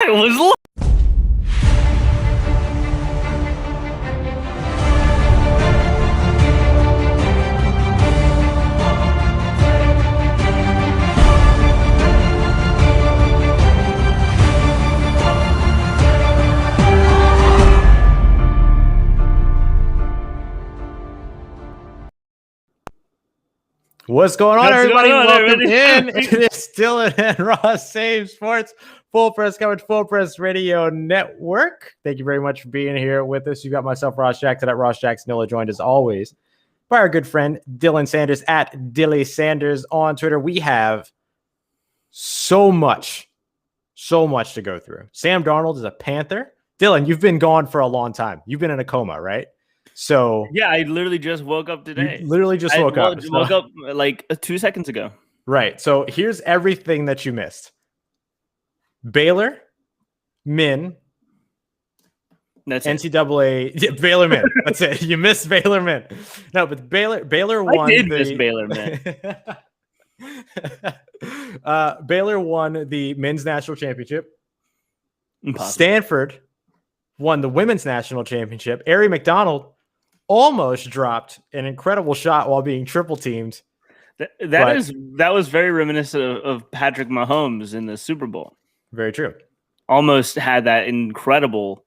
I was. What's going on, What's everybody? going on, Welcome everybody? in. It is Dylan and Ross Save Sports Full Press Coverage, Full Press Radio Network. Thank you very much for being here with us. You got myself, Ross Jackson, at Ross Jackson, joined as always by our good friend Dylan Sanders at Dilly Sanders on Twitter. We have so much to go through. Sam Darnold is a Panther. Dylan, you've been gone for a long time. You've been in a coma, right? So Yeah, I literally just woke up today. you literally just woke up. Woke up like 2 seconds ago. Right. So here's everything that you missed. Baylor, Min, That's it. NCAA, Baylor Min. That's it. You missed Baylor Min. No, but Baylor won. I did miss Baylor, man. Baylor won the men's national championship. Impossible. Stanford won the women's national championship. Arie McDonald almost dropped an incredible shot while being triple teamed. That was very reminiscent of Patrick Mahomes in the Super Bowl. Very true. Almost had that incredible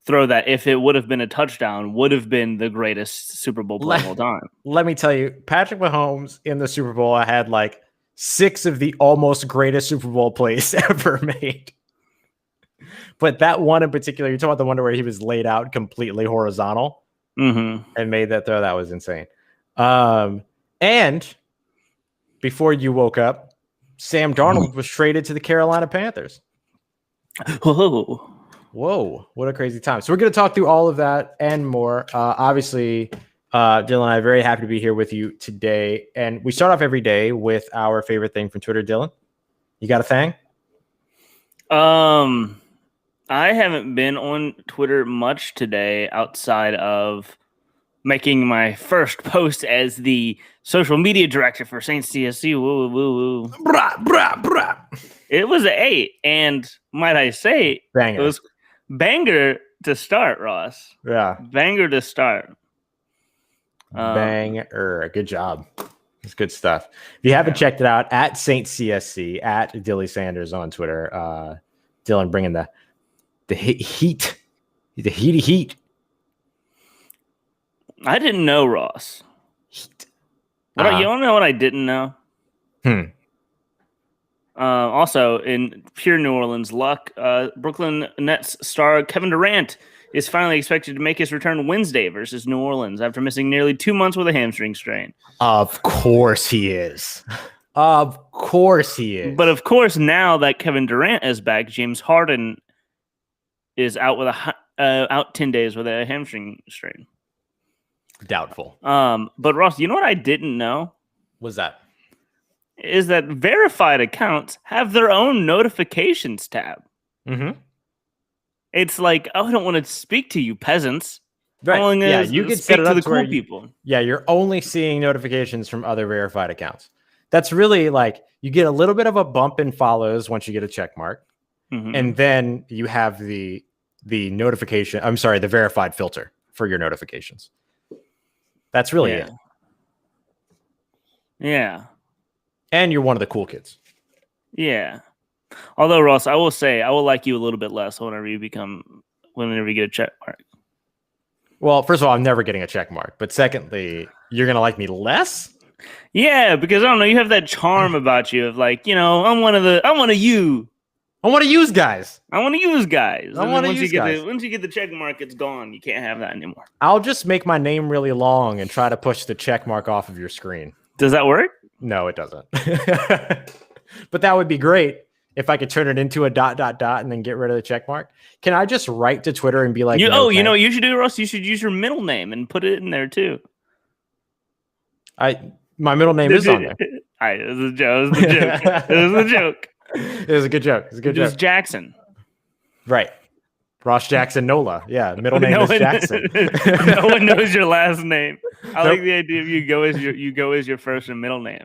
throw that, if it would have been a touchdown, would have been the greatest Super Bowl play of all time. Let me tell you, Patrick Mahomes in the Super Bowl had like 6 of the almost greatest Super Bowl plays ever made. But that one in particular, you're talking about the one where he was laid out completely horizontal and made that throw. That was insane. And before you woke up, Sam Darnold was traded to the Carolina Panthers. Whoa, what a crazy time. So we're going to talk through all of that and more. Obviously, Dylan and I are very happy to be here with you today. And we start off every day with our favorite thing from Twitter. Dylan, you got a thing? I haven't been on Twitter much today outside of making my first post as the social media director for Saints CSC. Woo, woo, woo. Brah, brah, brah. It was an 8, and might I say, Banger. it was banger to start, Ross. Yeah. Banger to start. Banger. Good job. It's good stuff. If you haven't checked it out, at Saint CSC, at Dilly Sanders on Twitter, Dylan bringing the heat. The heat. I didn't know, Ross. Heat. You want to know what I didn't know? Also, in pure New Orleans luck, Brooklyn Nets star Kevin Durant is finally expected to make his return Wednesday versus New Orleans after missing nearly 2 months with a hamstring strain. Of course he is. Of course he is. But of course, now that Kevin Durant is back, James Harden is out with out 10 days with a hamstring strain. Doubtful. But Ross, you know what I didn't know? What's that? Is that verified accounts have their own notifications tab. Mm-hmm. It's like, oh, I don't want to speak to you peasants. Right. Yeah, you can set it up to the to where cool people. Yeah, you're only seeing notifications from other verified accounts. That's really like you get a little bit of a bump in follows once you get a check mark. Mm-hmm. And then you have the notification. I'm sorry, the verified filter for your notifications. That's really it. Yeah. And you're one of the cool kids. Yeah. Although, Ross, I will say I will like you a little bit less whenever you get a check mark. Well, first of all, I'm never getting a check mark. But secondly, you're going to like me less? Yeah, because I don't know, you have that charm about you of like, I'm one of you. I want to use guys. Once you get the check mark, it's gone. You can't have that anymore. I'll just make my name really long and try to push the check mark off of your screen. Does that work? No, it doesn't. But that would be great if I could turn it into a ... and then get rid of the check mark. Can I just write to Twitter and be like, you know what you should do, Ross? You should use your middle name and put it in there too. My middle name is on there. It was a joke. It was a joke. It was a good joke. It was a good joke. It was Jackson. Right. Ross Jackson Nola. Yeah, the middle name is Jackson. No one knows your last name. I like the idea of you go as your first and middle name.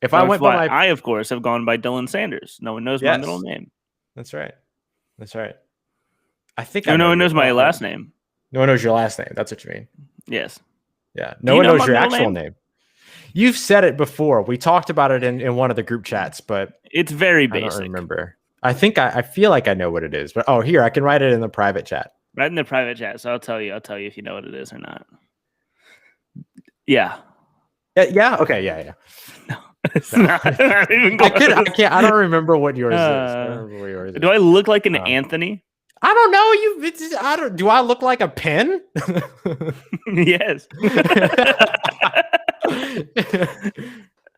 If I went by I of course have gone by Dylan Sanders. No one knows my middle name. That's right. That's right. I think I No know one your knows my last name. No one knows your last name. That's what you mean. Yes. Yeah. Do No you one know knows my your middle actual name? name. You've said it before. We talked about it in one of the group chats, but It's very I don't basic. remember. I think I feel like I know what it is, but oh, here I can write it in the private chat. Right in the private chat. So I'll tell you if you know what it is or not. Yeah. Yeah. Okay. Yeah. No, it's No. not even close. I can't. I don't remember what yours is. I don't remember what yours is. Do I look like an Anthony? I don't know. I don't. Do I look like a pen? Yes.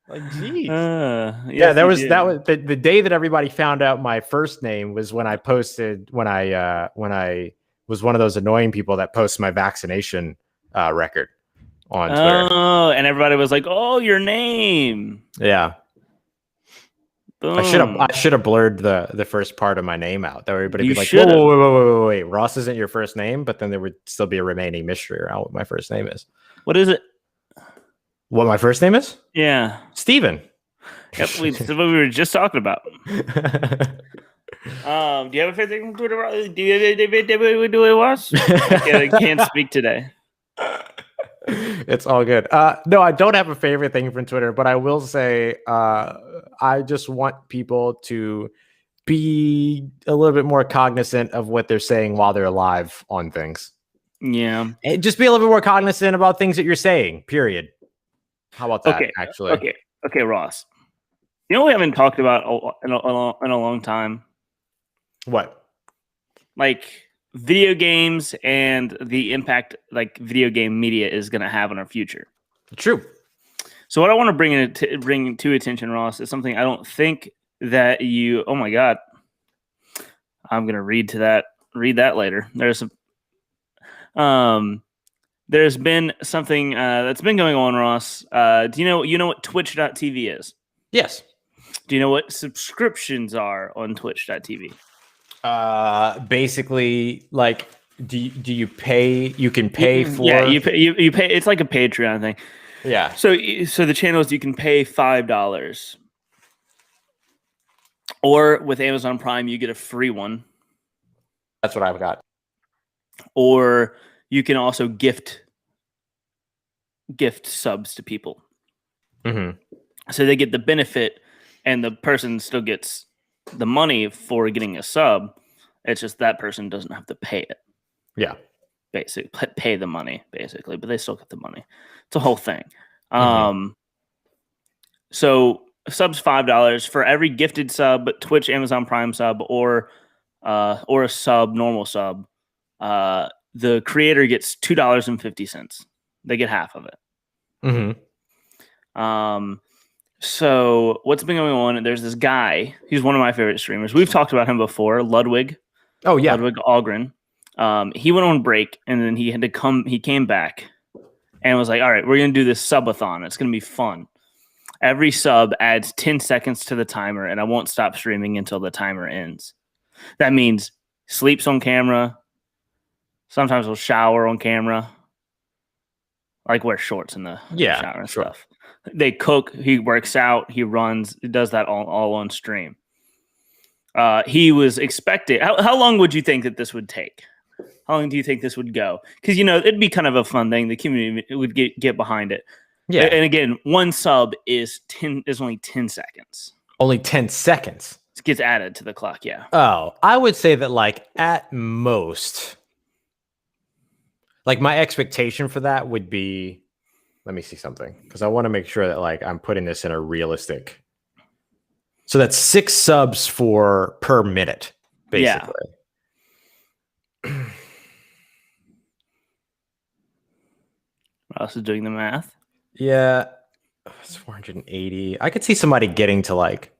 Like, geez. Yes, Yeah, that was the day that everybody found out my first name was when I posted when I was one of those annoying people that posts my vaccination record on Twitter. Oh, and everybody was like, "Oh, your name." Yeah. Boom. I should have blurred the first part of my name out. That everybody would be like, should've. wait, Ross isn't your first name, but then there would still be a remaining mystery around what my first name is. What is it? What my first name is? Yeah. Steven. Yep, that's what we were just talking about. Do you have a favorite thing from Twitter? Do you watch? I can't speak today. It's all good. No, I don't have a favorite thing from Twitter, but I will say I just want people to be a little bit more cognizant of what they're saying while they're live on things. Yeah. And just be a little bit more cognizant about things that you're saying, period. How about that, actually? Okay, Ross. You know what we haven't talked about in a long time? What? Like video games and the impact like video game media is going to have on our future. True. So what I want to bring to attention, Ross, is something I don't think that you. Oh my God, I'm going to read that later. There's been something that's been going on, Ross. Do you know what Twitch.tv is? Yes. Do you know what subscriptions are on Twitch.tv? Basically, like, do you pay? You can pay for. Yeah, you pay. It's like a Patreon thing. Yeah. So the channels you can pay $5, or with Amazon Prime you get a free one. That's what I've got. Or you can also gift subs to people. Mm-hmm. So they get the benefit, and the person still gets the money for getting a sub. It's just that person doesn't have to pay it. Yeah. Basically, pay the money, basically, but they still get the money. It's a whole thing. So subs $5 for every gifted sub, Twitch, Amazon Prime sub, or a normal sub. The creator gets $2.50. They get half of it. Mm-hmm. So what's been going on? There's this guy. He's one of my favorite streamers. We've talked about him before. Ludwig. Oh yeah. Ludwig Algren. He went on break, and then he came back and was like, all right, we're going to do this subathon. It's going to be fun. Every sub adds 10 seconds to the timer, and I won't stop streaming until the timer ends. That means sleeps on camera. Sometimes we'll shower on camera. Like wear shorts in the shower and stuff. They cook. He works out. He runs. He does that all on stream. He was expected. How long would you think that this would take? How long do you think this would go? Because it'd be kind of a fun thing. The community would get behind it. Yeah. And again, one sub is only 10 seconds. Only 10 seconds. It gets added to the clock. Yeah. Oh, I would say that like at most, like my expectation for that would be. Let me see something, because I want to make sure that like I'm putting this in a realistic. So that's 6 subs per minute, basically. Yeah. Ross is doing the math. Yeah, it's 480. I could see somebody getting to like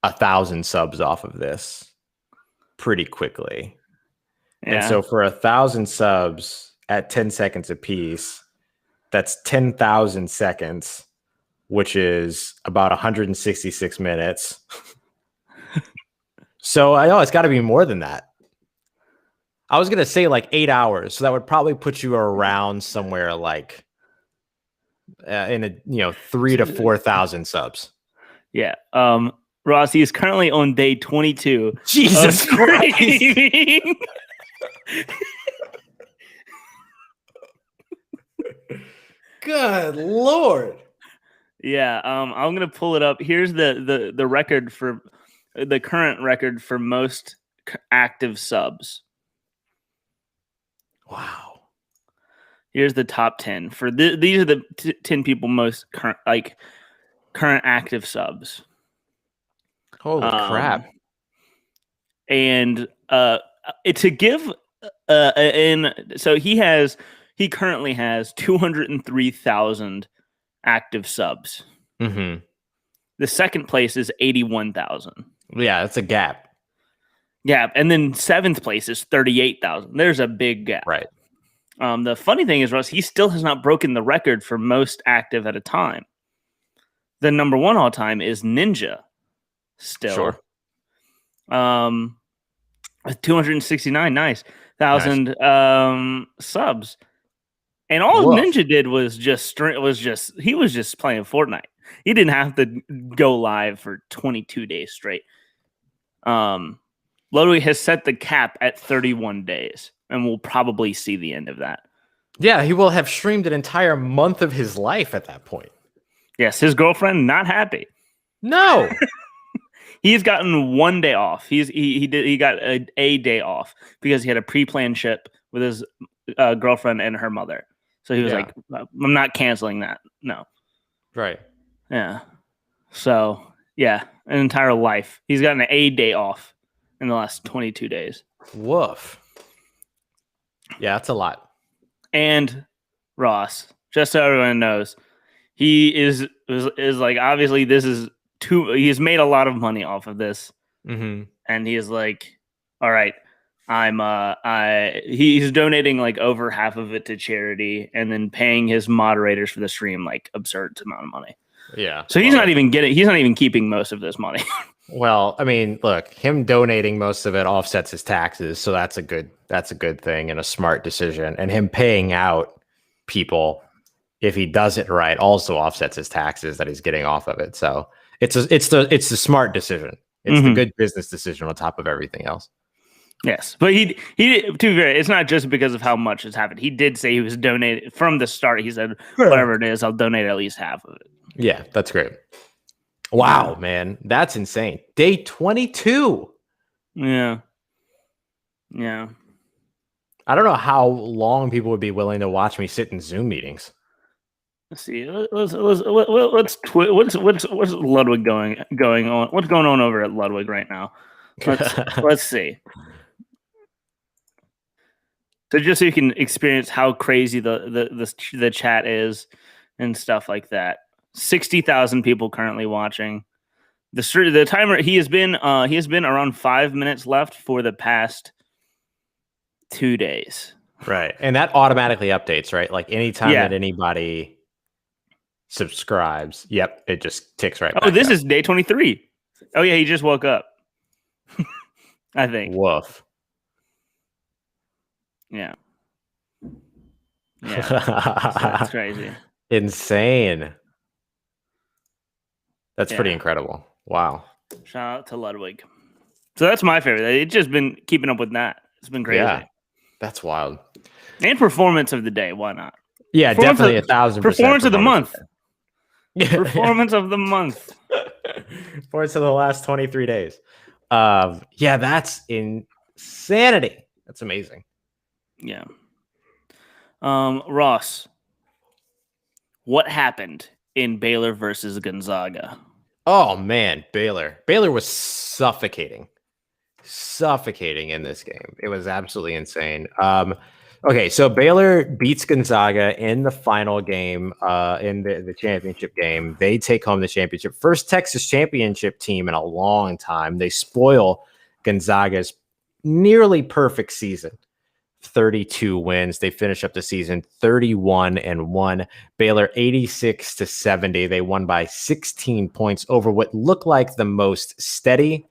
1,000 subs off of this pretty quickly. Yeah. And so for 1,000 subs at 10 seconds a piece. That's 10,000 seconds, which is about 166 minutes. So I know it's got to be more than that. I was going to say like 8 hours. So that would probably put you around somewhere like in a 3,000 to 4,000 subs. Yeah. Ross, he is currently on day 22. Jesus Christ. Good Lord. Yeah, I'm gonna pull it up. Here's the record for the current record for most active subs. Wow. Here's the top 10 for these are the 10 people most current active subs. Holy crap. And to give and so he currently has 203,000 active subs. Mm-hmm. The second place is 81,000. Yeah, that's a gap. Yeah, and then seventh place is 38,000. There's a big gap. Right. The funny thing is, Russ, he still has not broken the record for most active at a time. The number one all time is Ninja. Still, sure. With 269 nice subs, and all Woof. Ninja did was just he was just playing Fortnite. He didn't have to go live for 22 days straight. Ludwig has set the cap at 31 days, and we'll probably see the end of that. Yeah, he will have streamed an entire month of his life at that point. Yes, his girlfriend not happy. No. He's gotten 1 day off. He got a day off because he had a pre-planned trip with his girlfriend and her mother. So he was like, "I'm not canceling that." No. Right. Yeah. So yeah, an entire life. He's gotten an a day off in the last 22 days. Woof. Yeah, that's a lot. And Ross, just so everyone knows, he is like, obviously this is he's made a lot of money off of this. Mm-hmm. And he is like, all right, he's donating like over half of it to charity and then paying his moderators for the stream like absurd amount of money. Yeah. So he's not even keeping most of this money. Well, I mean, look, him donating most of it offsets his taxes, so that's a good thing and a smart decision. And him paying out people, if he does it right, also offsets his taxes that he's getting off of it. So it's the smart decision. It's the good business decision on top of everything else. Yes, but he to be fair, it's not just because of how much has happened. He did say he was donating from the start. He said, whatever it is, I'll donate at least half of it. Yeah, that's great. Wow, man, that's insane. Day 22. Yeah. Yeah. I don't know how long people would be willing to watch me sit in Zoom meetings. Let's see. What's Ludwig going on? What's going on over at Ludwig right now? Let's see. So just so you can experience how crazy the chat is and stuff like that. 60,000 people currently watching. The timer he has been around 5 minutes left for the past 2 days. Right. And that automatically updates, right? Like anytime that anybody subscribes, yep, it just ticks right back. Oh, this is day 23. Oh yeah, he just woke up. I think. Woof. Yeah. Yeah. So that's crazy. Insane. That's pretty incredible. Wow. Shout out to Ludwig. So that's my favorite. It's just been keeping up with that. It's been crazy. Yeah. That's wild. And performance of the day. Why not? Yeah, definitely 1,000%. Performance of the month. Performance of the month. Performance of the last 23 days. Yeah, that's insanity. That's amazing. Yeah. Ross, what happened in Baylor versus Gonzaga? Oh man, Baylor was suffocating in this game. It was absolutely insane. Okay, so Baylor beats Gonzaga in the final game, in the championship game. They take home the championship. First Texas championship team in a long time. They spoil Gonzaga's nearly perfect season. 32 wins. They finish up the season 31-1. Baylor 86-70. They won by 16 points over what looked like the most steady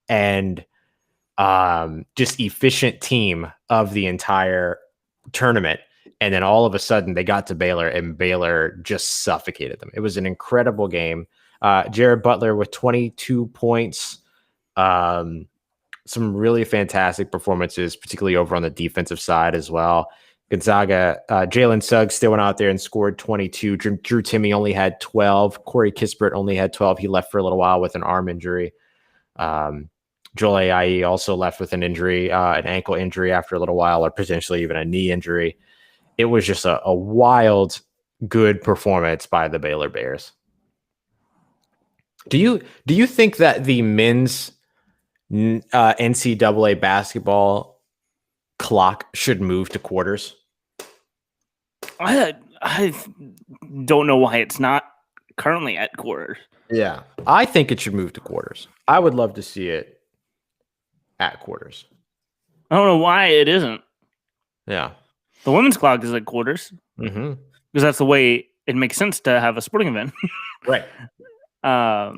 and just efficient team of the entire tournament. And then all of a sudden they got to Baylor and Baylor just suffocated them. It was an incredible game. Jared Butler with 22 points. Some really fantastic performances, particularly over on the defensive side as well. Gonzaga, Jalen Suggs still went out there and scored 22. Drew Timme only had 12. Corey Kispert only had 12. He left for a little while with an arm injury. Joel Ayayi also left with an injury, an ankle injury after a little while, or potentially even a knee injury. It was just a wild, good performance by the Baylor Bears. Do you think that the men's NCAA basketball clock should move to quarters? I don't know why it's not currently at quarters. Yeah, I think it should move to quarters. I would love to see it at quarters. I don't know why it isn't. Yeah, the women's clock is at quarters because that's the way it makes sense to have a sporting event, right? But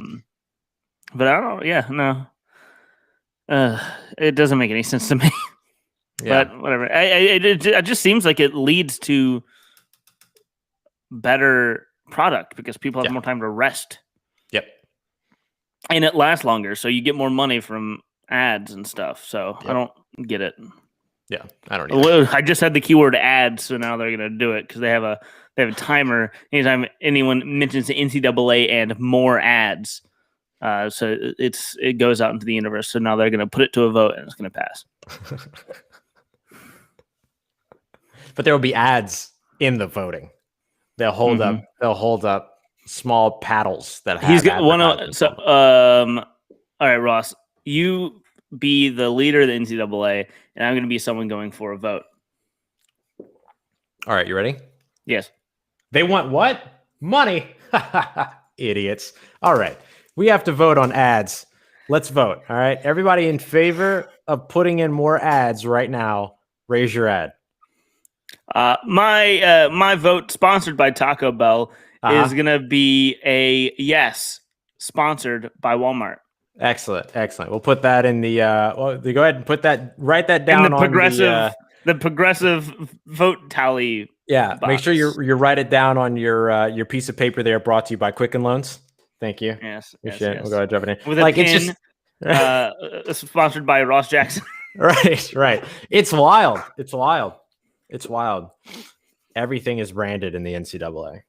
I don't. Yeah, no. It doesn't make any sense to me. Yeah. But whatever. It just seems like it leads to better product because people have more time to rest. Yep. And it lasts longer, so you get more money from ads and stuff. So I don't get it. Yeah, I don't either. I just had the keyword ads, so now they're gonna do it because they have a timer anytime anyone mentions the NCAA and more ads. So it goes out into the universe. So now they're gonna put it to a vote and it's gonna pass. But there will be ads in the voting. They'll hold up. They'll hold up small paddles that have. He's got one. All right, Ross, you be the leader of the NCAA, and I'm going to be someone going for a vote. All right, you ready? Yes. They want what? Money. Idiots. All right, we have to vote on ads. Let's vote. All right, everybody in favor of putting in more ads right now, raise your ad. My vote, sponsored by Taco Bell, is gonna be a yes, sponsored by Walmart. Excellent. We'll put that in the. Go ahead and write that down in the progressive vote tally. Yeah, box. Make sure you write it down on your piece of paper there. Brought to you by Quicken Loans. Thank you. Yes. We'll go ahead and drop it in. With a pin. It's sponsored by Ross Jackson. Right. It's wild. Everything is branded in the NCAA.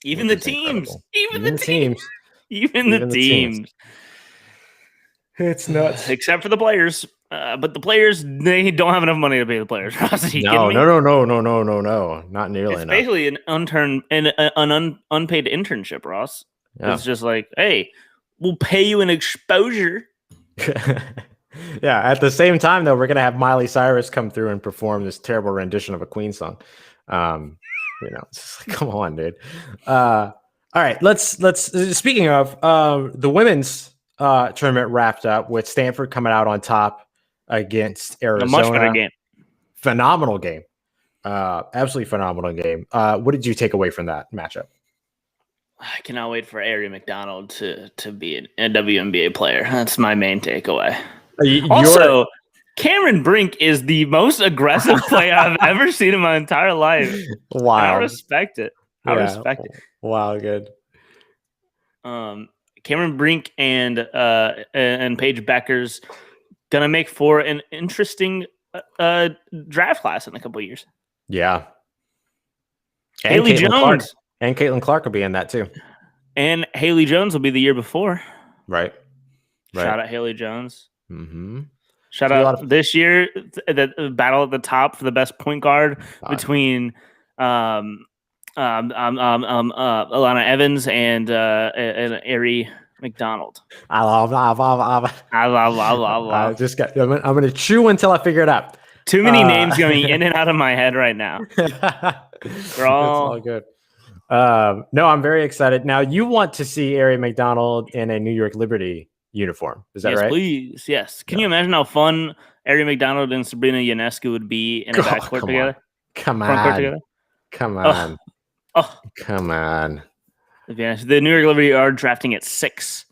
Even the teams. Even the teams. It's nuts. Except for the players. But the players, they don't have enough money to pay the players. No. Not nearly enough. It's basically an unpaid internship, Ross. Yeah. It's just like, hey, we'll pay you an exposure. Yeah. At the same time, though, we're gonna have Miley Cyrus come through and perform this terrible rendition of a Queen song. It's just like, come on, dude. All right, let's. Speaking of the women's tournament wrapped up with Stanford coming out on top against Arizona. A much better game. Phenomenal game. Absolutely phenomenal game. What did you take away from that matchup? I cannot wait for Ari McDonald to be a WNBA player. That's my main takeaway. Also, Cameron Brink is the most aggressive player I've ever seen in my entire life. Wow. I respect it. Respect it. Wow, good. Cameron Brink and Paige Becker's gonna make for an interesting draft class in a couple of years. Yeah. And Haley Jones and Caitlin Clark will be in that too. And Haley Jones will be the year before. Right. Shout out Haley Jones. Mm-hmm. Shout out this year, the battle at the top for the best point guard between Alana Evans and Ari McDonald. I'm gonna chew until I figure it out. Too many names going in and out of my head right now. It's all good. No, I'm very excited. Now, you want to see Ari McDonald in a New York Liberty uniform. Is that right? Yes, please. Yes. Can you imagine how fun Ari McDonald and Sabrina Ionescu would be in a backcourt together? Come on. Come on. Yes, the New York Liberty are drafting at 6.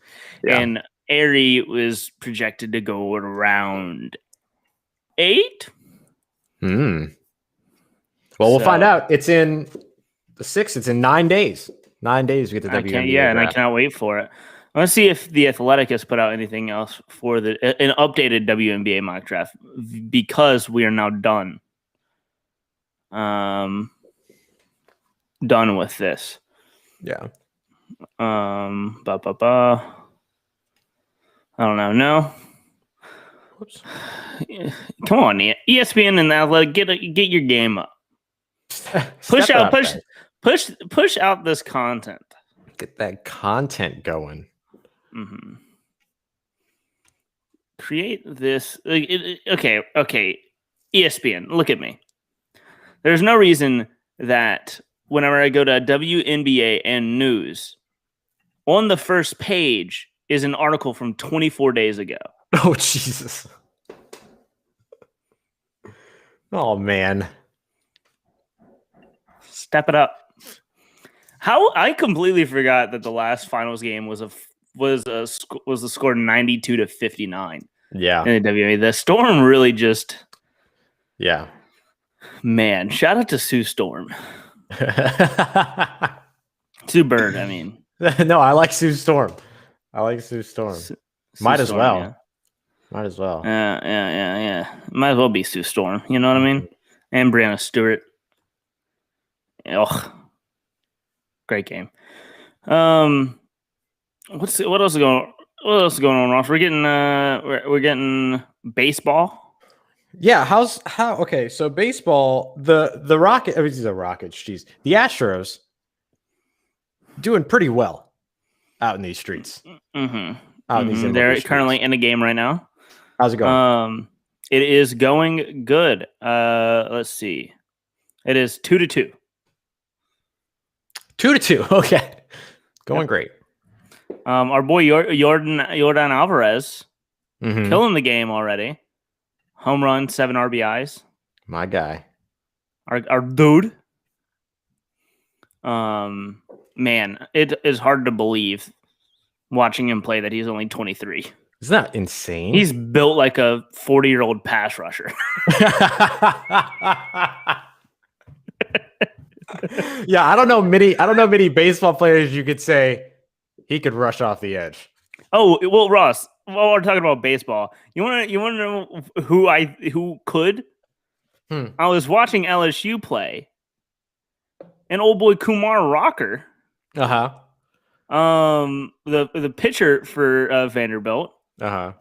Yeah. And Ari was projected to go around 8. Well, we'll find out. It's in the 6th. It's in 9 days. 9 days we get the I can't. WNBA Yeah, and I draft. cannot wait for it. I want to see if the Athletic has put out anything else for an updated WNBA mock draft because we are now done. Done with this. Yeah. I don't know. No. Whoops. Come on, ESPN and Athletic, get your game up. Push out this content. Get that content going. Mm-hmm. Create this. Okay. ESPN, look at me. There's no reason that whenever I go to WNBA and news, on the first page is an article from 24 days ago. Oh, Jesus. Oh, man. Step it up. How I completely forgot that the last finals game was the score 92-59. Yeah. In the WNBA. The Storm really just. Yeah. Man, shout out to Sue Storm. Sue Bird, I mean. No, I like Sue Storm. Might as well. Yeah. Might as well. Yeah. Might as well be Sue Storm. You know what I mean? And Brianna Stewart. Ugh. Great game. What else is going on, Ross? We're getting baseball. Yeah, okay, so baseball, the Rockets, the Astros doing pretty well out in these streets. Mm-hmm. They're currently in a game right now. How's it going? It is going good. Let's see. It is 2-2. 2-2. Okay. Going great. Our boy Jordan Alvarez killing the game already. Home run, 7 RBIs. My guy. Our dude. Man, it is hard to believe watching him play that he's only 23. Isn't that insane? He's built like a 40-year-old pass rusher. Yeah, I don't know many baseball players you could say he could rush off the edge. Oh, well, Ross, while we're talking about baseball, you want to know who could? I was watching LSU play, and old boy Kumar Rocker, the pitcher for Vanderbilt, I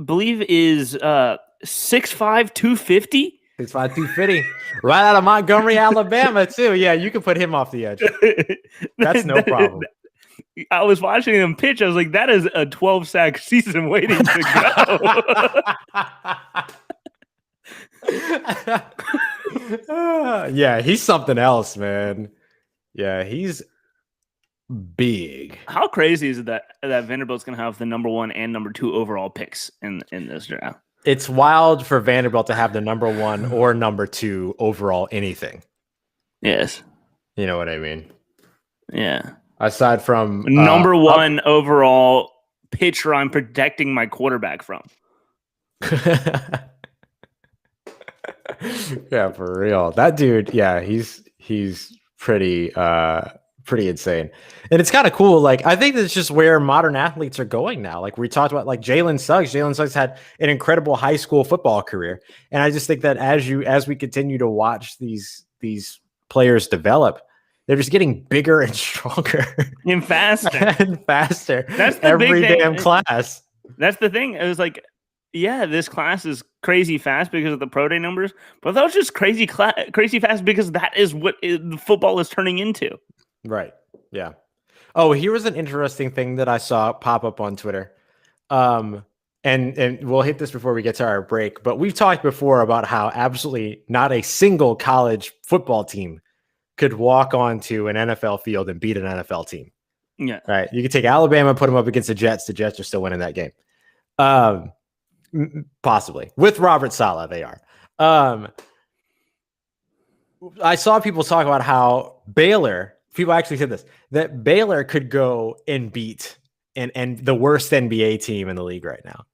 believe is 6'5", 250. 6'5", 250. Right out of Montgomery, Alabama, too. Yeah, you can put him off the edge. That's no problem. I was watching him pitch. I was like, that is a 12-sack season waiting to go. Yeah, he's something else, man. Yeah, he's big. How crazy is it that Vanderbilt's going to have the number 1 and number 2 overall picks in this draft? It's wild for Vanderbilt to have the number 1 or number 2 overall anything. Yes. You know what I mean? Yeah. Aside from number 1 overall pitcher I'm protecting my quarterback from. Yeah, for real. That dude, yeah, he's pretty insane. And it's kind of cool. Like, I think that's just where modern athletes are going now. Like we talked about, like Jalen Suggs had an incredible high school football career. And I just think that as we continue to watch these players develop, they're just getting bigger and stronger and faster and faster. That's the every big damn class. That's the thing. It was like, yeah, this class is crazy fast because of the pro day numbers, but that was just crazy fast because that is what the football is turning into. Right. Yeah. Oh, here was an interesting thing that I saw pop up on Twitter. And we'll hit this before we get to our break, but we've talked before about how absolutely not a single college football team could walk onto an NFL field and beat an NFL team. Yeah. Right. You could take Alabama, put them up against the Jets. The Jets are still winning that game. Possibly with Robert Saleh. They are. I saw people talk about how Baylor, people actually said this, that Baylor could go and beat and the worst NBA team in the league right now.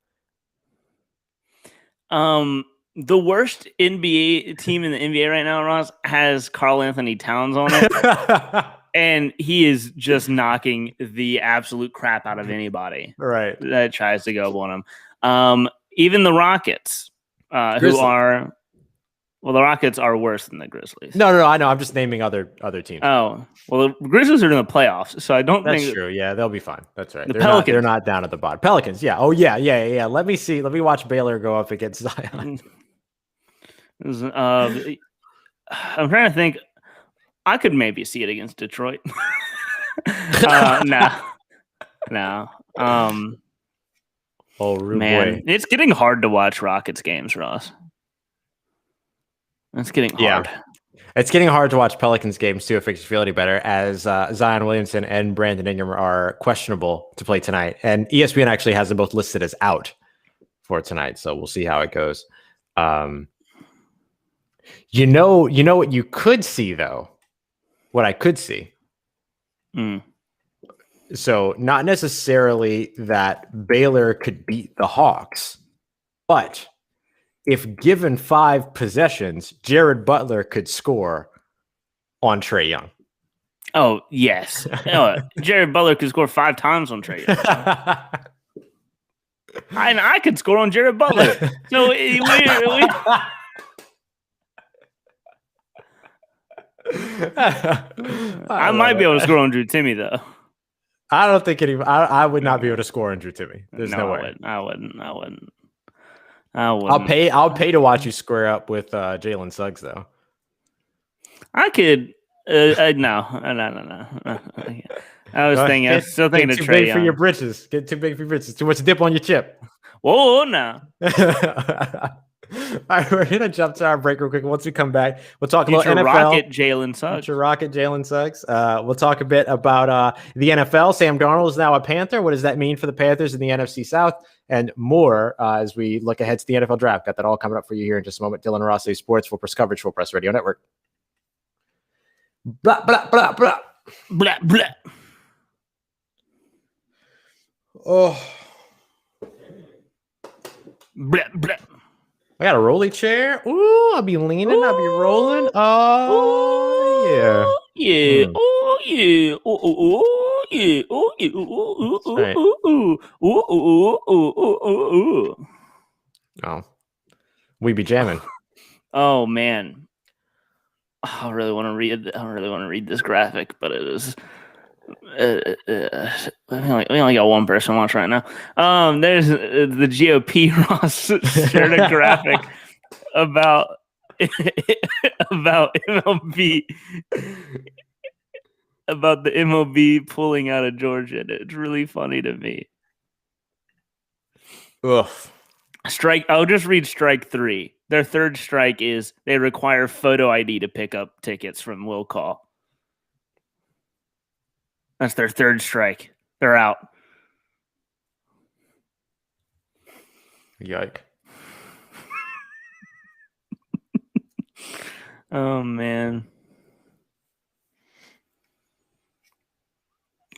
The worst NBA team in the NBA right now, Ross, has Karl Anthony Towns on it. And he is just knocking the absolute crap out of anybody Right. that tries to go up on him. Even the Rockets, who Grizzlies. are the Rockets are worse than the Grizzlies. No, I know. I'm just naming other teams. Oh, well, the Grizzlies are in the playoffs, so I don't think that's true. Yeah, they'll be fine. That's right. The They're not down at the bottom. Pelicans. Yeah. Oh yeah. Let me see. Let me watch Baylor go up against Zion. I'm trying to think. I could maybe see it against Detroit. No. Oh, rude man, boy. It's getting hard to watch Rockets games, Ross. It's getting hard. Yeah. It's getting hard to watch Pelicans games too, if it makes you feel any better, as Zion Williamson and Brandon Ingram are questionable to play tonight. And ESPN actually has them both listed as out for tonight. So we'll see how it goes. You know what you could see, though? What I could see. So not necessarily that Baylor could beat the Hawks, but if given 5 possessions, Jared Butler could score on Trae Young. Oh, yes. Jared Butler could score 5 times on Trae Young. I could score on Jared Butler. So I might be able to score on Drew Timme, though. I don't think I would not be able to score on Drew Timme. There's no way. I wouldn't. I'll pay to watch you square up with Jalen Suggs, though. I could. No. I was still thinking of Trae Young. Too big for your britches. Get too big for your britches. Too much dip on your chip. Whoa, no. All right, we're gonna jump to our break real quick. Once we come back, we'll talk about NFL. Rocket Jalen Suggs. Rocket Jalen Suggs. We'll talk a bit about the NFL. Sam Darnold is now a Panther. What does that mean for the Panthers in the NFC South? And more as we look ahead to the NFL draft. Got that all coming up for you here in just a moment. Dylan Rossi, Sports Full Press Coverage, Full Press Radio Network. Blah blah blah blah blah blah. Oh. Blah blah. I got a rolly chair. Ooh, I'll be leaning. I'll be rolling. Oh, yeah. Oh, yeah. Oh, yeah. Oh, yeah. Oh, we be jamming. Oh, man. I really want to read this graphic, but it is. We only got one person watch right now. There's the GOP. Ross shared a graphic about MLB, about the MLB pulling out of Georgia. And it's really funny to me. Ugh. Strike. I'll just read strike 3. Their third strike is they require photo ID to pick up tickets from will call. That's their third strike. They're out. Yike. Oh, man.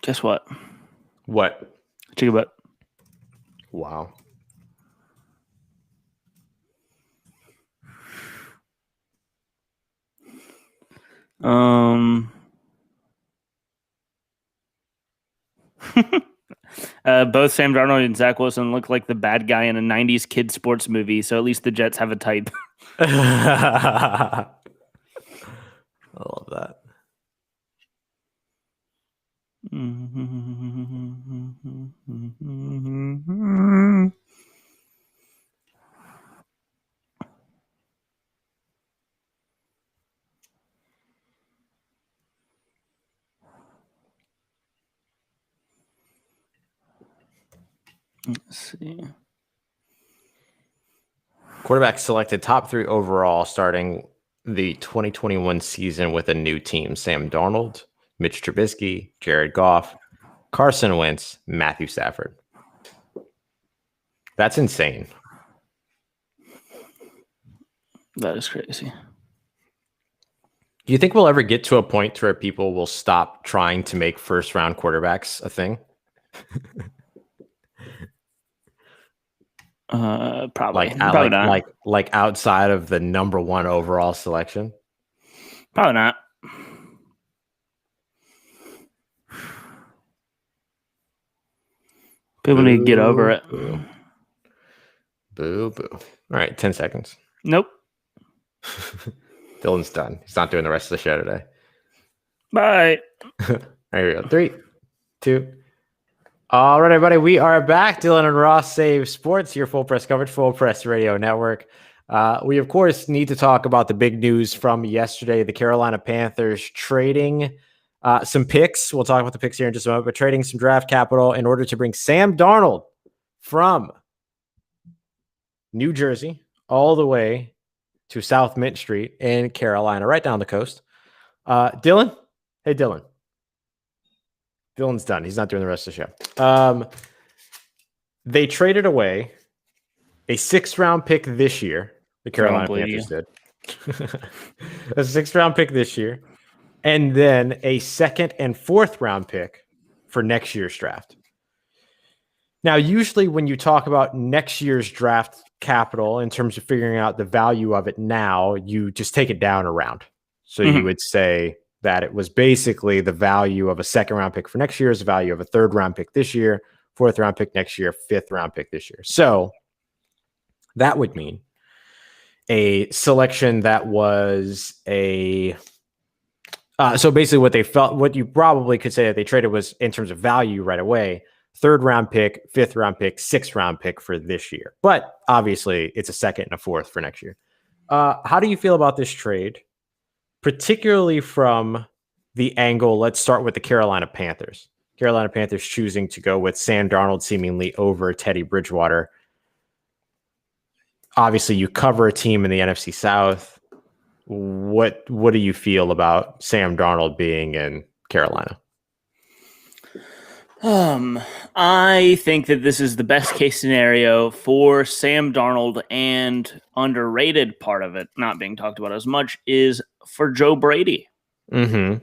Guess what? What? Chicken butt. Wow. Both Sam Darnold and Zach Wilson look like the bad guy in a 90s kid sports movie, so at least the Jets have a type. I love that. Let's see. Quarterback selected top 3 overall starting the 2021 season with a new team. Sam Darnold, Mitch Trubisky, Jared Goff, Carson Wentz, Matthew Stafford. That's insane. That is crazy. Do you think we'll ever get to a point where people will stop trying to make first-round quarterbacks a thing? Probably. Probably not. Like outside of the number 1 overall selection? Probably not. People need to get over it. Boo. Boo, boo. All right, 10 seconds. Nope. Dylan's done. He's not doing the rest of the show today. Bye. All right, here we go. 3, 2. All right, everybody. We are back. Dylan and Ross Save Sports, your full press coverage, full press radio network. We, of course, need to talk about the big news from yesterday. The Carolina Panthers trading some picks. We'll talk about the picks here in just a moment, but trading some draft capital in order to bring Sam Darnold from New Jersey all the way to South Mint Street in Carolina, right down the coast. Dylan? Hey, Dylan. Dylan's done. He's not doing the rest of the show. They traded away a 6th-round pick this year. The Carolina Panthers did. A 6th-round pick this year. And then a 2nd and 4th-round pick for next year's draft. Now, usually when you talk about next year's draft capital in terms of figuring out the value of it now, you just take it down a round. So you would say that it was basically the value of a 2nd-round pick for next year is the value of a 3rd-round pick this year, 4th-round pick next year, 5th-round pick this year. So that would mean a selection that was a so basically what they felt, what you probably could say that they traded was in terms of value right away, 3rd-round pick, 5th-round pick, 6th-round pick for this year. But obviously it's a 2nd and a 4th for next year. How do you feel about this trade? Particularly from the angle, let's start with the Carolina Panthers. Carolina Panthers choosing to go with Sam Darnold seemingly over Teddy Bridgewater. Obviously, you cover a team in the NFC South. What do you feel about Sam Darnold being in Carolina? I think that this is the best case scenario for Sam Darnold, and underrated part of it, not being talked about as much, is for Joe Brady. Mm-hmm.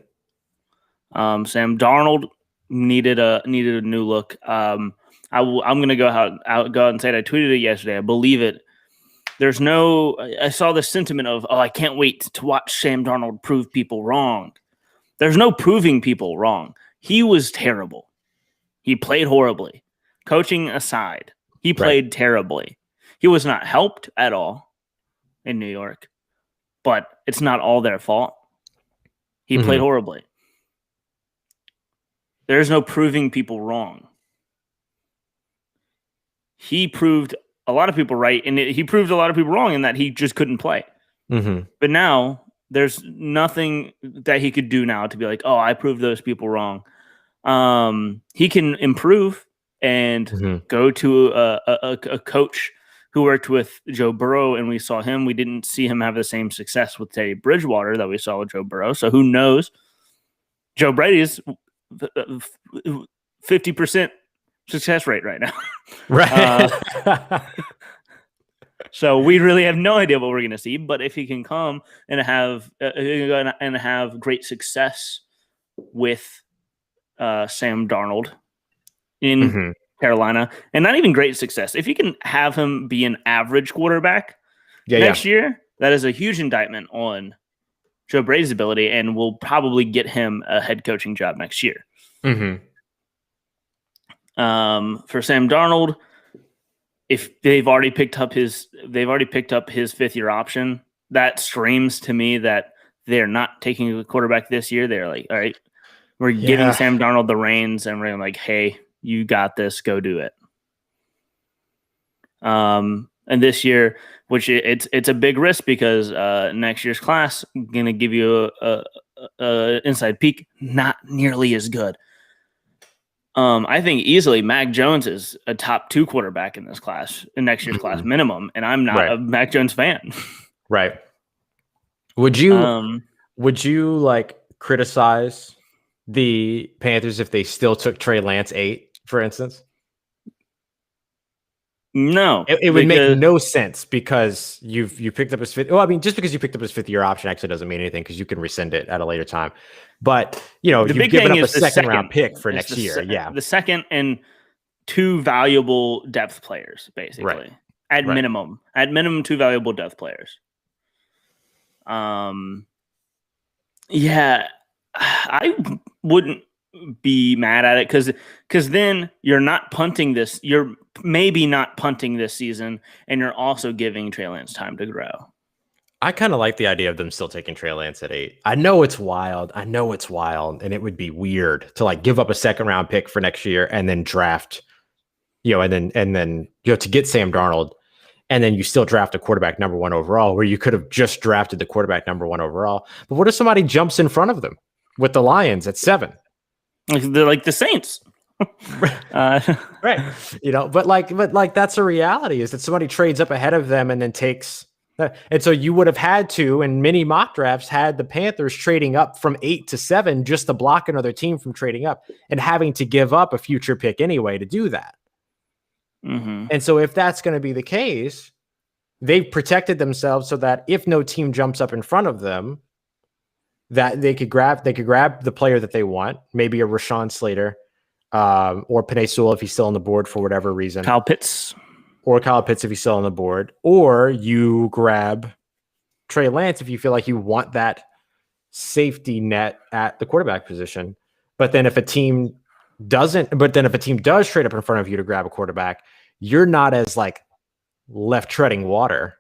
Sam Darnold needed a new look. I'm going to go out and say it. I tweeted it yesterday. I believe it. I saw the sentiment of, I can't wait to watch Sam Darnold prove people wrong. There's no proving people wrong. He was terrible. He played horribly. Coaching aside, he played terribly. He was not helped at all in New York, but it's not all their fault. He played horribly. There's no proving people wrong. He proved a lot of people right, and he proved a lot of people wrong in that he just couldn't play. But now there's nothing that he could do now to be like, I proved those people wrong. He can improve and go to a coach who worked with Joe Burrow, and we saw him. We didn't see him have the same success with Teddy Bridgewater that we saw with Joe Burrow. So who knows? Joe Brady's 50% success rate right now. Right. So we really have no idea what we're going to see. But if he can come and have great success with Sam Darnold in Carolina, and not even great success, if you can have him be an average quarterback next year, that is a huge indictment on Joe Brady's ability, and will probably get him a head coaching job next year. For Sam Darnold, if they've already picked up his 5th-year option, that screams to me that they're not taking a quarterback this year. They're like, all right, we're giving Sam Darnold the reins, and we're like, hey, you got this, go do it. And this year, which it's a big risk because next year's class going to give you a inside peek, not nearly as good. I think easily Mac Jones is a top 2 quarterback in this class, in next year's class minimum, and I'm not a Mac Jones fan. Right. Would you like criticize the Panthers if they still took Trey Lance 8, for instance? No, it would make no sense because you picked up his 5th. Well, I mean, just because you picked up his 5th-year option actually doesn't mean anything because you can rescind it at a later time. But you've given up a 2nd-round pick for next year. The 2nd and 2 valuable depth players, basically, at minimum. At minimum, 2 valuable depth players. I wouldn't be mad at it because then you're not punting this. You're maybe not punting this season, and you're also giving Trey Lance time to grow. I kind of like the idea of them still taking Trey Lance at 8. I know it's wild. And it would be weird to like give up a second round pick for next year and then draft, and then to get Sam Darnold, and then you still draft a quarterback number 1 overall, where you could have just drafted the quarterback number 1 overall. But what if somebody jumps in front of them with the Lions at 7? They're like the Saints. Right. But that's a reality, is that somebody trades up ahead of them and then takes. And so you would have had to, in many mock drafts, had the Panthers trading up from 8 to 7 just to block another team from trading up and having to give up a future pick anyway to do that. Mm-hmm. And so if that's going to be the case, they've protected themselves so that if no team jumps up in front of them, that they could grab the player that they want, maybe a Rashawn Slater or Penei Sewell if he's still on the board for whatever reason. Kyle Pitts if he's still on the board, or you grab Trey Lance if you feel like you want that safety net at the quarterback position. But then if a team does trade up in front of you to grab a quarterback, you're not as like left treading water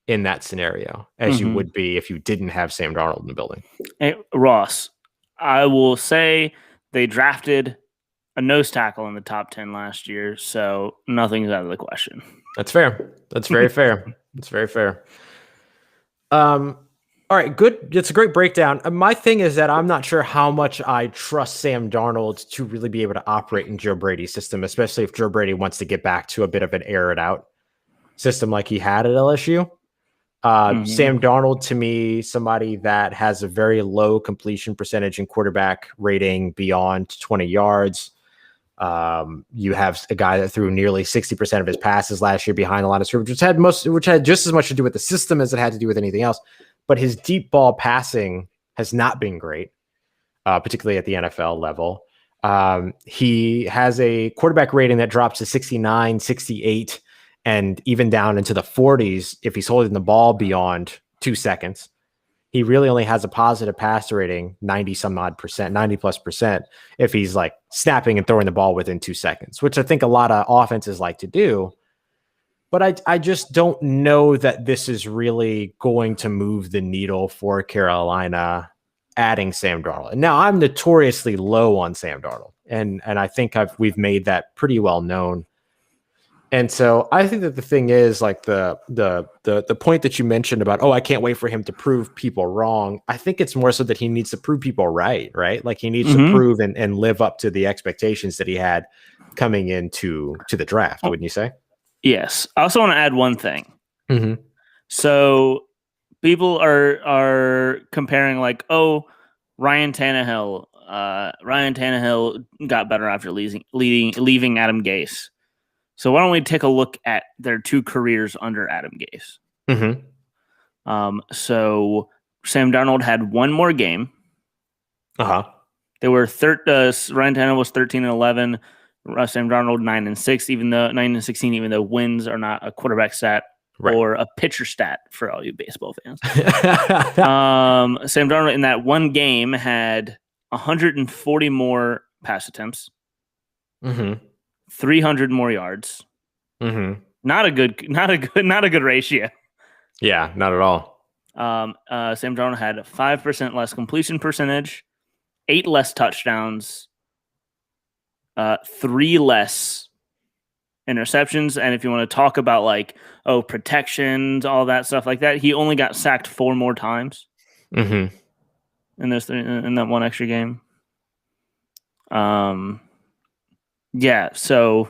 in that scenario as you would be if you didn't have Sam Darnold in the building. Hey, Ross, I will say they drafted a nose tackle in the top 10 last year, so nothing's out of the question. That's fair. That's very fair. That's very fair. All right, good. It's a great breakdown. My thing is that I'm not sure how much I trust Sam Darnold to really be able to operate in Joe Brady's system, especially if Joe Brady wants to get back to a bit of an air it out system like he had at LSU. Sam Darnold, to me, somebody that has a very low completion percentage and quarterback rating beyond 20 yards. You have a guy that threw nearly 60% of his passes last year behind the line of scrimmage, which had just as much to do with the system as it had to do with anything else. But his deep ball passing has not been great, particularly at the NFL level. He has a quarterback rating that drops to 69, 68, and even down into the 40s if he's holding the ball beyond 2 seconds. He really only has a positive passer rating, 90+ percent, if he's like snapping and throwing the ball within 2 seconds, which I think a lot of offenses like to do. But I just don't know that this is really going to move the needle for Carolina adding Sam Darnold. And now I'm notoriously low on Sam Darnold, and I think we've made that pretty well known. And so I think that the thing is like the point that you mentioned about, I can't wait for him to prove people wrong. I think it's more so that he needs to prove people right? Like he needs to prove and live up to the expectations that he had coming into the draft, wouldn't you say? Yes. I also want to add one thing. Mm-hmm. So people are comparing like, Ryan Tannehill got better after leaving Adam Gase. So why don't we take a look at their 2 careers under Adam Gase? Mm-hmm. So Sam Darnold had 1 more game. They were Ryan Tannehill was 13-11. Sam Darnold 9-6, even though 9-16, even though wins are not a quarterback stat or a pitcher stat for all you baseball fans. Sam Darnold in that 1 game had 140 more pass attempts. 300 more yards. Not a good ratio. Yeah, not at all. Sam Darnold had 5% less completion percentage, 8 less touchdowns, 3 less interceptions. And if you want to talk about like, protections, all that stuff like that, he only got sacked 4 more times in that 1 extra game. So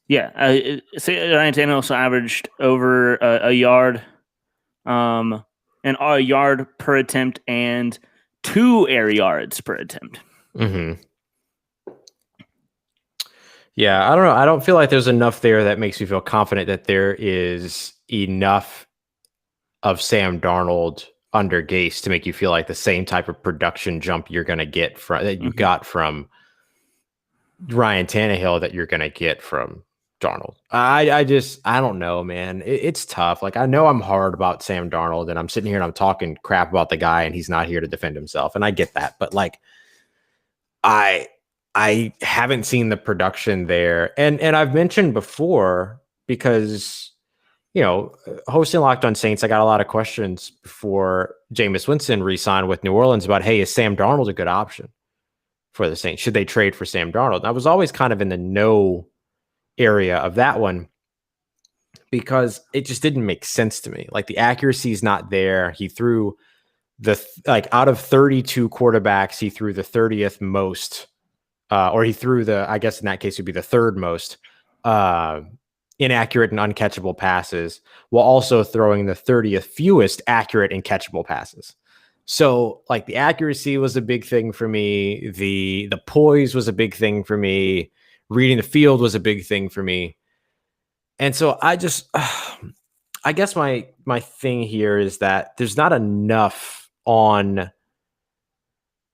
Ryan Tannehill also averaged over a yard, and a yard per attempt and 2 air yards per attempt. Yeah, I don't know. I don't feel like there's enough there that makes me feel confident that there is enough of Sam Darnold under Gase to make you feel like the same type of production jump you're going to get that you got from Ryan Tannehill that you're going to get from Darnold. I don't know, man. It's tough. Like, I know I'm hard about Sam Darnold, and I'm sitting here and I'm talking crap about the guy, and he's not here to defend himself, and I get that. But like, I haven't seen the production there, and I've mentioned before because hosting Locked On Saints, I got a lot of questions before Jameis Winston re-signed with New Orleans about, hey, is Sam Darnold a good option for the Saints? Should they trade for Sam Darnold? And I was always kind of in the no area of that one because it just didn't make sense to me. Like the accuracy is not there. He threw out of 32 quarterbacks, he threw the 30th most, or he threw I guess in that case would be the third most inaccurate and uncatchable passes, while also throwing the 30th fewest accurate and catchable passes. So like the accuracy was a big thing for me. The poise was a big thing for me. Reading the field was a big thing for me. And so I guess my thing here is that there's not enough on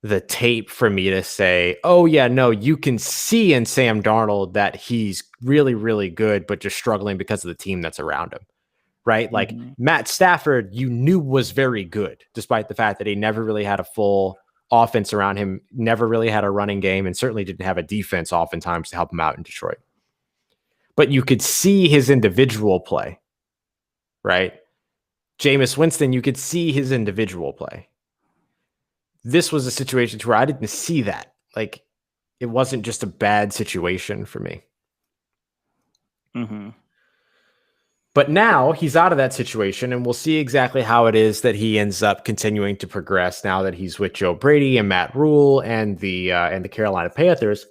the tape for me to say, oh yeah, no, you can see in Sam Darnold that he's really, really good, but just struggling because of the team that's around him, right? Like Matt Stafford, you knew was very good, despite the fact that he never really had a full offense around him, never really had a running game, and certainly didn't have a defense oftentimes to help him out in Detroit. But you could see his individual play, right? Jameis Winston, you could see his individual play. This was a situation where I didn't see that. Like, it wasn't just a bad situation for me. Mm-hmm. But now he's out of that situation, and we'll see exactly how it is that he ends up continuing to progress now that he's with Joe Brady and Matt Rule and the Carolina Panthers.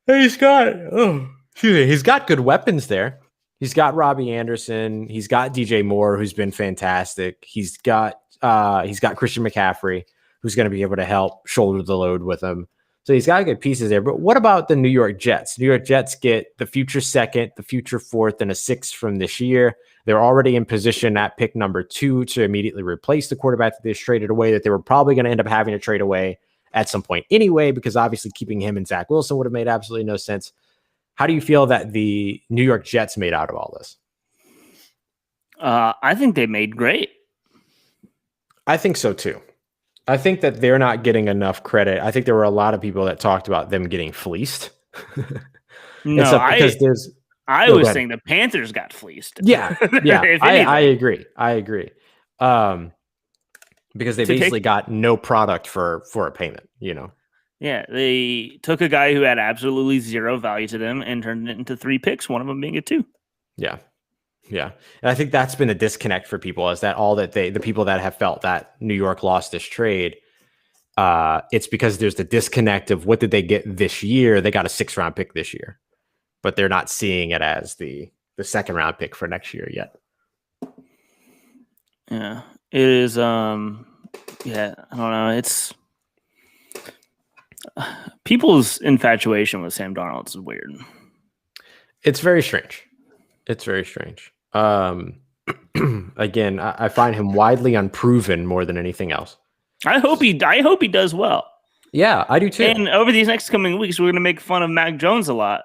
And he's got good weapons there. He's got Robbie Anderson. He's got DJ Moore, who's been fantastic. He's got Christian McCaffrey, who's going to be able to help shoulder the load with him. So he's got good pieces there. But what about the New York Jets? New York Jets get the future second, the future fourth, and a sixth from this year. They're already in position at pick number 2 to immediately replace the quarterback that they traded away, that they were probably going to end up having to trade away at some point anyway, because obviously keeping him and Zach Wilson would have made absolutely no sense. How do you feel that the New York Jets made out of all this? I think they made great. I think so too. I think that they're not getting enough credit. I think there were a lot of people that talked about them getting fleeced. No, I was saying the Panthers got fleeced. Yeah. I agree. Because they basically got no product for a payment, Yeah, they took a guy who had absolutely zero value to them and turned it into 3 picks, one of them being a 2. Yeah. Yeah. And I think that's been a disconnect for people, is that the people that have felt that New York lost this trade, it's because there's the disconnect of what did they get this year? They got a 6th-round pick this year, but they're not seeing it as the 2nd-round pick for next year yet. Yeah, it is. I don't know. It's people's infatuation with Sam Darnold is weird. It's very strange. Again, I find him widely unproven more than anything else. I hope he does well. Yeah, I do too. And over these next coming weeks, we're going to make fun of Mac Jones a lot.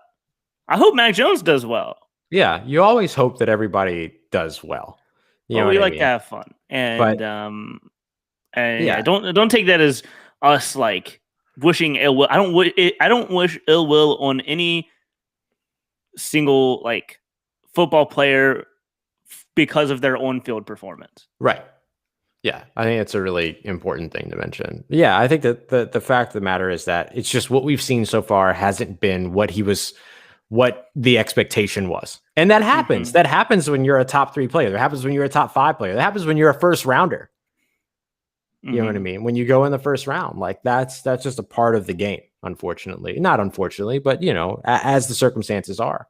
I hope Mac Jones does well. Yeah, you always hope that everybody does well. We like to have fun, and don't take that as us like wishing ill will. I don't wish ill will on any single like football player because of their on-field performance. Right. Yeah, I think it's a really important thing to mention. Yeah, I think that the fact of the matter is that it's just what we've seen so far hasn't been what the expectation was. And that happens. That happens when you're a top 3 player. That happens when you're a top 5 player. That happens when you're a first rounder. You know what I mean? When you go in the first round, like that's just a part of the game, unfortunately. Not unfortunately, but as the circumstances are.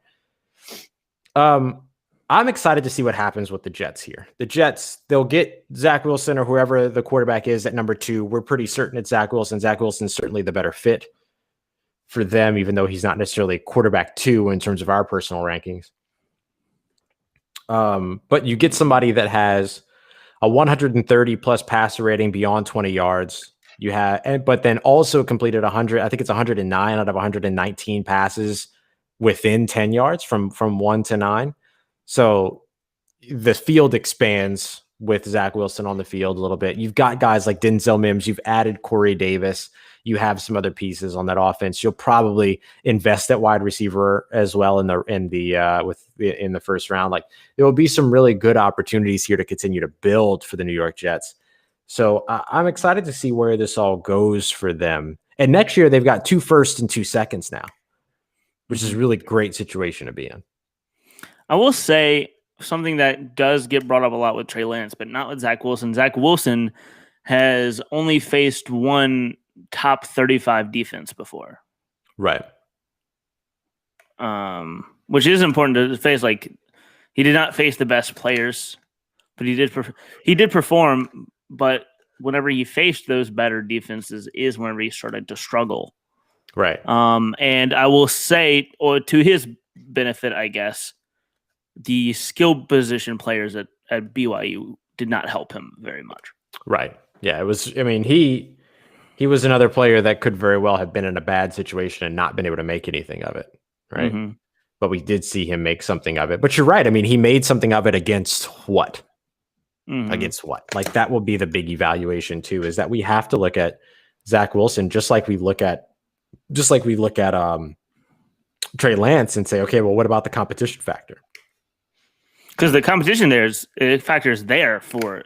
I'm excited to see what happens with the Jets here. The Jets, they'll get Zach Wilson or whoever the quarterback is at number 2. We're pretty certain it's Zach Wilson. Zach Wilson's certainly the better fit for them, even though he's not necessarily quarterback 2 in terms of our personal rankings. But you get somebody that has a 130 plus passer rating beyond 20 yards. But then also completed 100. I think it's 109 out of 119 passes within 10 yards from 1 to 9. So the field expands with Zach Wilson on the field a little bit. You've got guys like Denzel Mims. You've added Corey Davis. You have some other pieces on that offense. You'll probably invest at wide receiver as well in the first round. Like there will be some really good opportunities here to continue to build for the New York Jets. So I'm excited to see where this all goes for them. And next year they've got 2 firsts and 2 seconds now, which is a really great situation to be in. I will say something that does get brought up a lot with Trey Lance, but not with Zach Wilson. Zach Wilson has only faced one top 35 defense before. Right. Which is important to face. Like, he did not face the best players, but he did perform. But whenever he faced those better defenses is whenever he started to struggle. Right. And I will say, or to his benefit, I guess, the skill position players at BYU did not help him very much. Right. Yeah, it was. I mean, he was another player that could very well have been in a bad situation and not been able to make anything of it. Right. Mm-hmm. But we did see him make something of it. But you're right. I mean, he made something of it against what? Mm-hmm. Against what? Like that will be the big evaluation too, is that we have to look at Zach Wilson just like we look at Trey Lance and say, okay, well, what about the competition factor? Because the competition factor is there for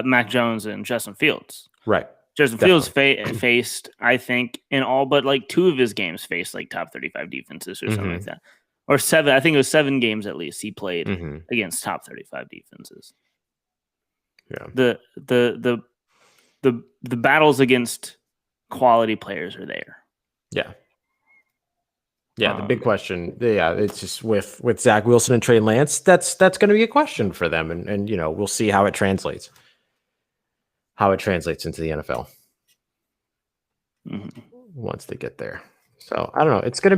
Mac Jones and Justin Fields. Right. Justin Fields faced, I think, in all but like 2 of his games faced like top 35 defenses or something like that. Or 7. I think it was 7 games at least he played against top 35 defenses. Yeah. The battles against quality players are there. Yeah. Yeah, the big question, it's just with Zach Wilson and Trey Lance, that's going to be a question for them, and we'll see how it translates into the NFL once they get there. So I don't know. This is going to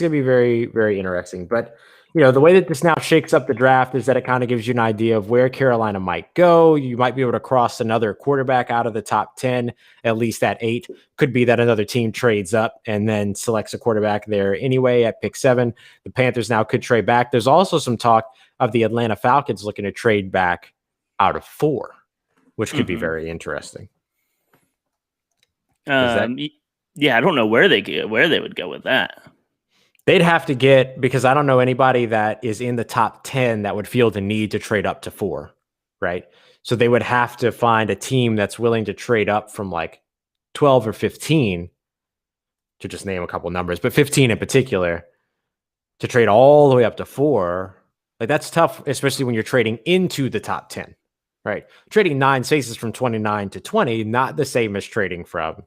be very, very interesting. But the way that this now shakes up the draft is that it kind of gives you an idea of where Carolina might go. You might be able to cross another quarterback out of the top 10, at least at 8. Could be that another team trades up and then selects a quarterback there anyway at pick 7. The Panthers now could trade back. There's also some talk of the Atlanta Falcons looking to trade back out of 4, which could be very interesting. Yeah, I don't know where they would go with that. They'd have to get, because I don't know anybody that is in the top 10 that would feel the need to trade up to 4, right? So they would have to find a team that's willing to trade up from like 12 or 15, to just name a couple numbers, but 15 in particular, to trade all the way up to 4. Like that's tough, especially when you're trading into the top 10, right? Trading 9 spaces from 29 to 20, not the same as trading from,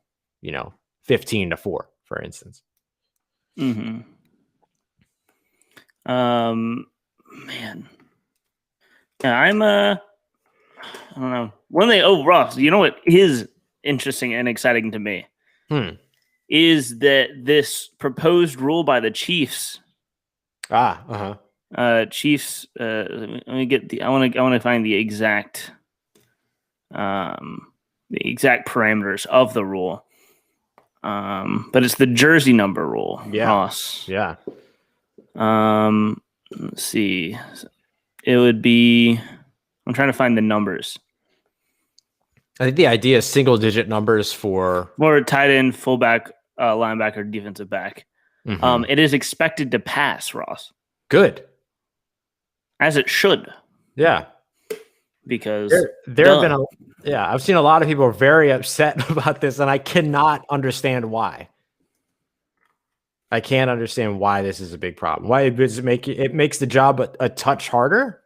15 to 4, for instance. Man. Yeah, I don't know. Ross, you know what is interesting and exciting to me? Is that this proposed rule by the Chiefs? Chiefs, let me get I want to find the exact parameters of the rule. But it's the jersey number rule. Yeah. Ross. Yeah. Let's see. It would be. I'm trying to find the numbers. I think the idea is single-digit numbers for tight end, fullback, linebacker, defensive back. It is expected to pass, Ross. Good. As it should. Yeah. Because there have been I've seen a lot of people are very upset about this, and I cannot understand why. I can't understand why this is a big problem. Why does it makes the job a touch harder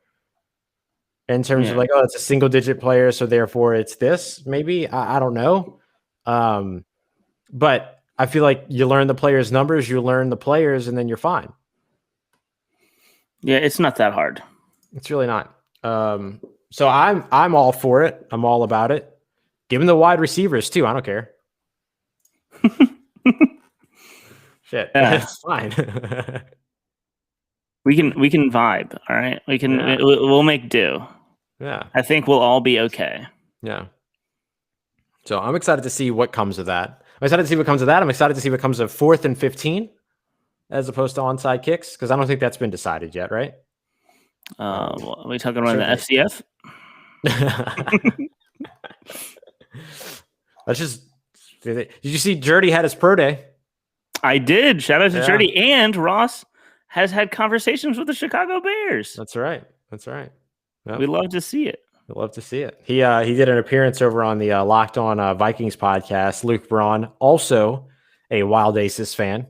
in terms of like, oh, it's a single digit player, so therefore it's this. Maybe I don't know, but I feel like you learn the players' numbers, you learn the players, and then you're fine. Yeah, it's not that hard. It's really not. So I'm all for it. I'm all about it. Give them the wide receivers too. I don't care. Shit, it's fine. we can vibe. All right, we'll make do. Yeah, I think we'll all be okay. Yeah. So I'm excited to see what comes of that. I'm excited to see what comes of that. I'm excited to see what comes of 4th and 15, as opposed to onside kicks, because I don't think that's been decided yet, right? Are we talking about the FCF? Let's just Did you see Jurdy had his pro day? I did. Shout out to Jurdy. And Ross has had conversations with the Chicago Bears. That's right. Yep. We'd love to see it. We'd love to see it. He did an appearance over on the Locked On Vikings podcast. Luke Braun, also a Wild Aces fan.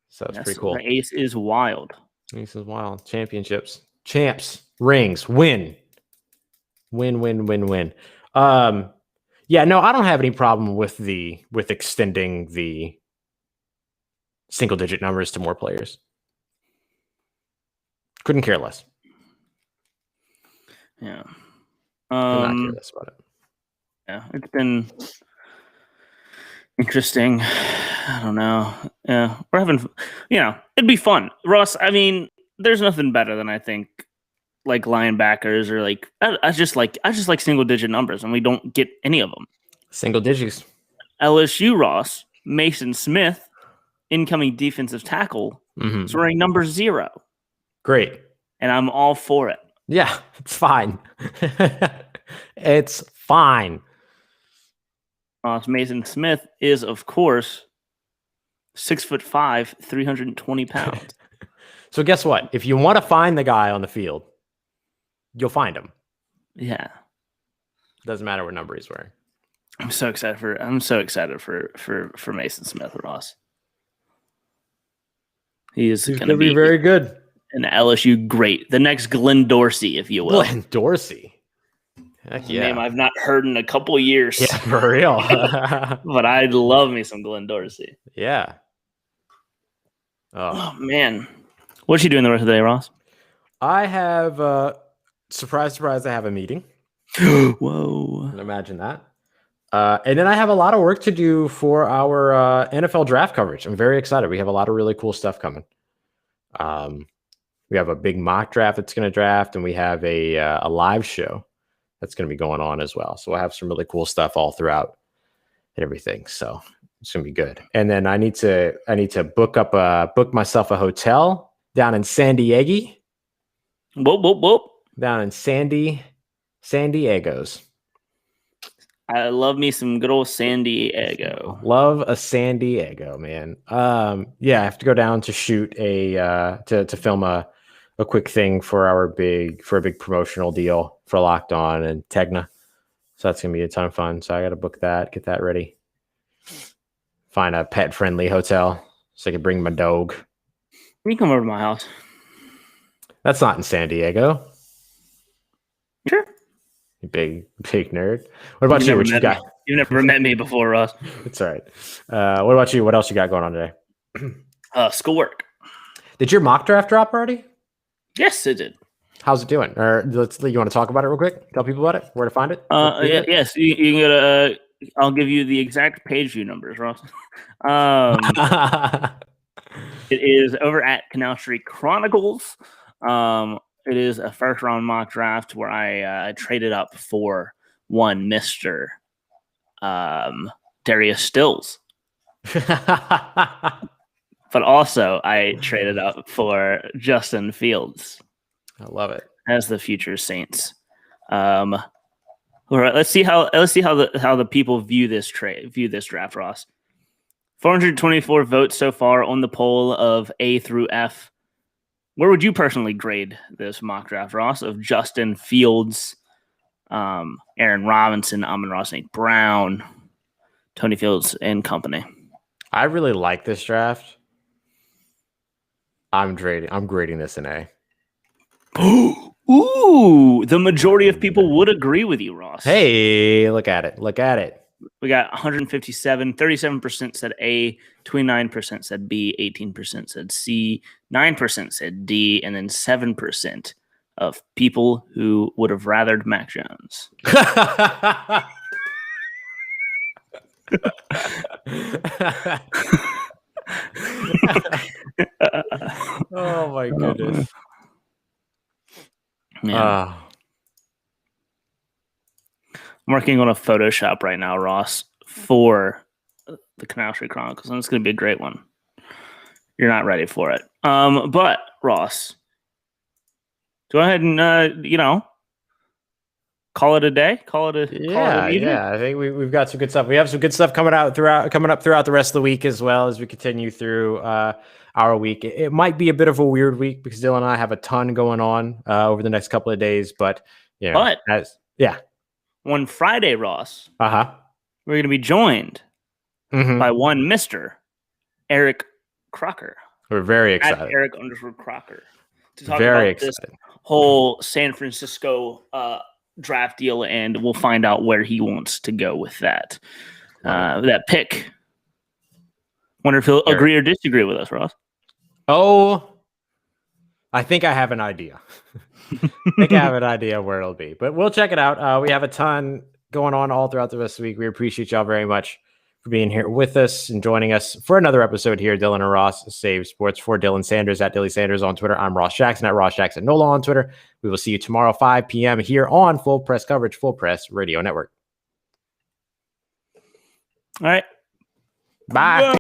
So it's pretty cool. The Ace is wild. Ace is wild. Championships. Champs. Rings. Win. Win. Yeah, no, I don't have any problem with extending the single digit numbers to more players. Couldn't care less. Yeah. Could not care less about it. Yeah, it's been interesting. I don't know. Yeah, we're having, it'd be fun. Ross, I mean, there's nothing better than I think like linebackers or like I just like single digit numbers, and we don't get any of them. Single digits. LSU Ross, Mason Smith, incoming defensive tackle, is wearing number 0. Great. And I'm all for it. Yeah, it's fine. It's fine. Mason Smith is, of course, 6'5", 320 pounds. So guess what? If you want to find the guy on the field, you'll find him. Yeah. Doesn't matter what number he's wearing. I'm so excited for Mason Smith, Ross. He's going to be very good. An LSU great. The next Glenn Dorsey, if you will. Glenn Dorsey. Heck yeah. Name I've not heard in a couple years. Yeah, for real. But I love me some Glenn Dorsey. Yeah. Oh man. What's you doing the rest of the day, Ross? I have surprise, I have a meeting. Whoa. Imagine that. And then I have a lot of work to do for our NFL draft coverage. I'm very excited. We have a lot of really cool stuff coming. We have a big mock draft that's going to draft, and we have a live show that's going to be going on as well. So we'll have some really cool stuff all throughout and everything. So it's going to be good. And then I need to book myself a hotel down in San Diego. Whoop. Down in San Diego's. I love me some good old San Diego. Love a San Diego, man. Yeah, I have to go down to shoot to film a quick thing for a big promotional deal for Locked On and Tegna. So that's gonna be a ton of fun. So I got to book that, get that ready, find a pet friendly hotel so I can bring my dog. You can come over to my house. That's not in San Diego. Sure. You big nerd. What about you? What you got? You've never met me before, Ross. It's all right. What about you? What else you got going on today? Schoolwork. Did your mock draft drop already? Yes, it did. How's it doing? Or you want to talk about it real quick? Tell people about it. Where to find it? Yes. You can go to. I'll give you the exact page view numbers, Ross. It is over at Canal Street Chronicles. It is a first round mock draft where I traded up for one Mr. Darius Stills. But also I traded up for Justin Fields. I love it. As the future Saints. All right, let's see how the people view this draft, Ross. 424 votes so far on the poll of A through F. Where would you personally grade this mock draft, Ross, of Justin Fields, Aaron Robinson, Amon-Ra St. Brown, Tony Fields, and company? I really like this draft. I'm grading this an A. Ooh, the majority of people would agree with you, Ross. Hey, look at it. We got 157, 37% said A, 29% said B, 18% said C, 9% said D, and then 7% of people who would have rathered Mac Jones. Oh my goodness. Yeah. I'm working on a Photoshop right now, Ross, for the Canal Street Chronicles, and it's going to be a great one. You're not ready for it. But, Ross, go ahead and, call it a day. Call it an evening. Yeah. I think we've got some good stuff. We have some good stuff coming up throughout the rest of the week as well as we continue through our week. It might be a bit of a weird week because Dylan and I have a ton going on over the next couple of days, but on Friday, Ross, we're going to be joined Mm-hmm. by one Mr. Eric Crocker. We're very excited. At Eric_Crocker. To talk very about excited. This whole San Francisco draft deal, and we'll find out where he wants to go with that. That pick. Wonder if he'll agree or disagree with us, Ross. Oh, I think I have an idea. I think I have an idea where it'll be, but we'll check it out. We have a ton going on all throughout the rest of the week. We appreciate y'all very much for being here with us and joining us for another episode here. Dylan and Ross Save Sports. For Dylan Sanders at Dilly Sanders on Twitter. I'm Ross Jackson at Ross Jackson Nola on Twitter. We will see you tomorrow, 5 p.m. here on Full Press Coverage, Full Press Radio Network. All right. Bye.